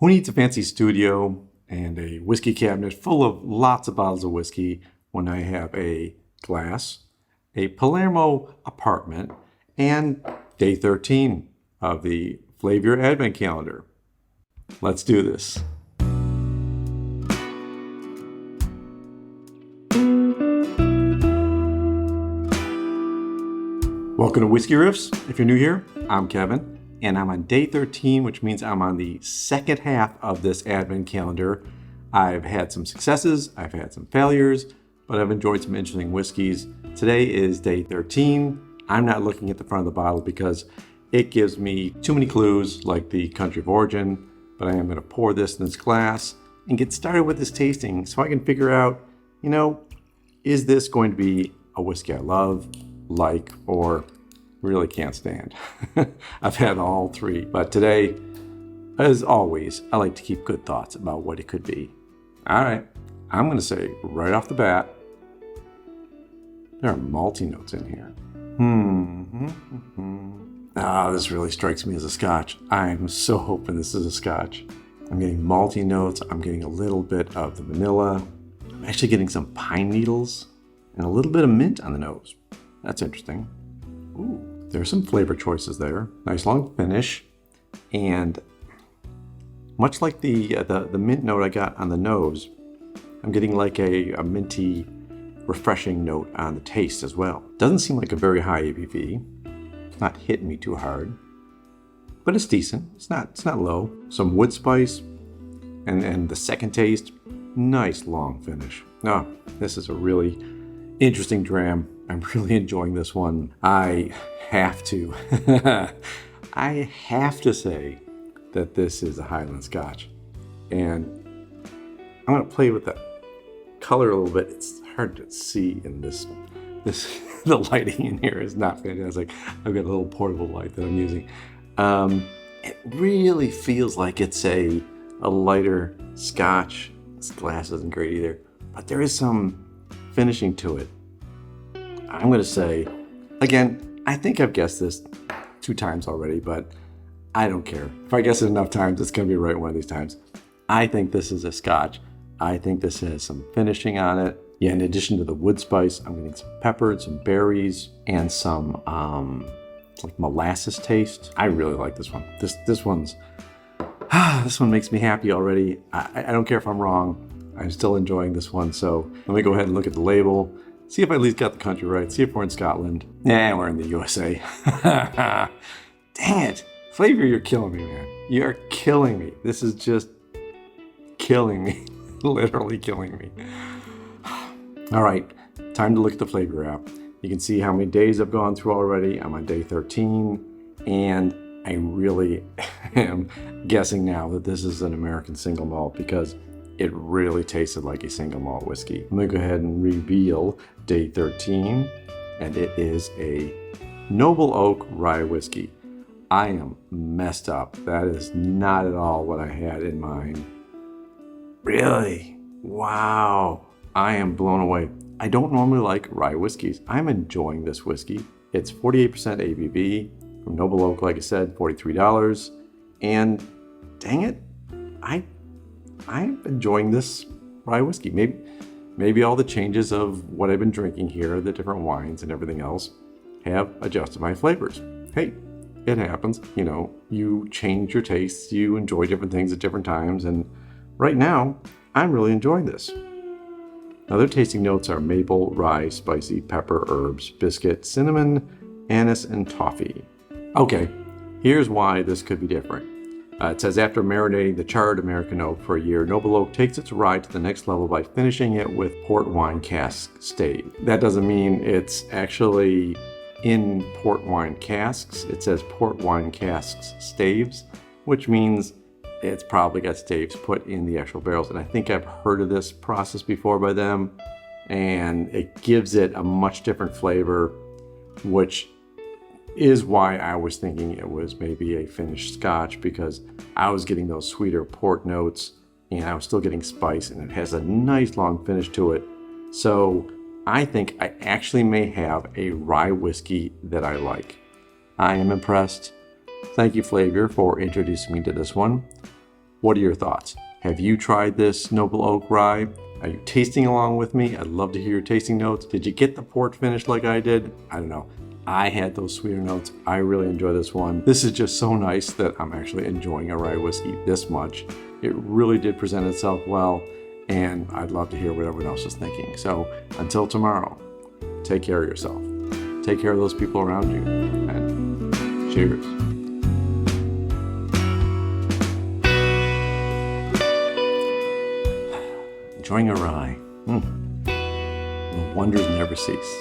Who needs a fancy studio and a whiskey cabinet full of lots of bottles of whiskey when I have a glass, a Palermo apartment, and day 13 of the Flaviar Advent Calendar? Let's do this. Welcome to Whisky Riffs. If you're new here, I'm Kevin, and I'm on day 13, which means I'm on the second half of this Advent Calendar. I've had some successes, I've had some failures, but I've enjoyed some interesting whiskeys. Today is day 13. I'm not looking at the front of the bottle because it gives me too many clues, like the country of origin, but I am going to pour this in this glass and get started with this tasting so I can figure out, is this going to be a whiskey I love, like, or really can't stand? I've had all three, but today, as always, I like to keep good thoughts about what it could be. All right, I'm going to say right off the bat, there are malty notes in here. This really strikes me as a Scotch. I'm so hoping this is a Scotch. I'm getting malty notes. I'm getting a little bit of the vanilla. I'm actually getting some pine needles and a little bit of mint on the nose. That's interesting. Ooh, there's some flavor choices there. Nice long finish. And much like the mint note I got on the nose, I'm getting like a minty, refreshing note on the taste as well. Doesn't seem like a very high ABV. It's not hitting me too hard, but it's decent. It's not low. Some wood spice, and the second taste, nice long finish. Oh, this is a really interesting dram. I'm really enjoying this one. I have to say that this is a Highland Scotch. And I'm gonna play with the color a little bit. It's hard to see in this the lighting in here is not fantastic. I've got a little portable light that I'm using. It really feels like it's a lighter Scotch. This glass isn't great either, but there is some finishing to it. I'm going to say, again, I think I've guessed this 2 times already, but I don't care. If I guess it enough times, it's going to be right one of these times. I think this is a Scotch. I think this has some finishing on it. Yeah, in addition to the wood spice, I'm getting some pepper, some berries, and some like molasses taste. I really like this one. This one makes me happy already. I don't care if I'm wrong. I'm still enjoying this one. So let me go ahead and look at the label. See if I at least got the country right. See if we're in Scotland. Nah, we're in the USA. Dang it. Flaviar, you're killing me, man. You are killing me. This is just killing me. Literally killing me. All right, time to look at the Flaviar app. You can see how many days I've gone through already. I'm on day 13, and I really am guessing now that this is an American single malt because it really tasted like a single malt whiskey. I'm gonna go ahead and reveal day 13, and it is a Noble Oak Rye Whiskey. I am messed up. That is not at all what I had in mind. Really? Wow. I am blown away. I don't normally like rye whiskeys. I'm enjoying this whiskey. It's 48% ABV from Noble Oak, like I said, $43. And dang it, I'm enjoying this rye whiskey. Maybe all the changes of what I've been drinking here, the different wines and everything else, have adjusted my flavors. Hey, it happens. You change your tastes, you enjoy different things at different times, and right now, I'm really enjoying this. Other tasting notes are maple, rye, spicy, pepper, herbs, biscuit, cinnamon, anise, and toffee. Okay, here's why this could be different. It says, after marinating the charred American oak for a year, Noble Oak takes its rye to the next level by finishing it with port wine cask stave. That doesn't mean it's actually in port wine casks. It says port wine casks staves, which means it's probably got staves put in the actual barrels. And I think I've heard of this process before by them, and it gives it a much different flavor, which is why I was thinking it was maybe a finished Scotch, because I was getting those sweeter port notes and I was still getting spice, and it has a nice long finish to it. So I think I actually may have a rye whiskey that I like. I am impressed. Thank you, Flaviar, for introducing me to this one. What are your thoughts? Have you tried this Noble Oak Rye? Are you tasting along with me? I'd love to hear your tasting notes. Did you get the port finish like I did? I don't know. I had those sweeter notes. I really enjoy this one. This is just so nice that I'm actually enjoying a rye whiskey this much. It really did present itself well, and I'd love to hear what everyone else is thinking. So until tomorrow, take care of yourself. Take care of those people around you, and cheers. Enjoying a rye. The wonders never cease.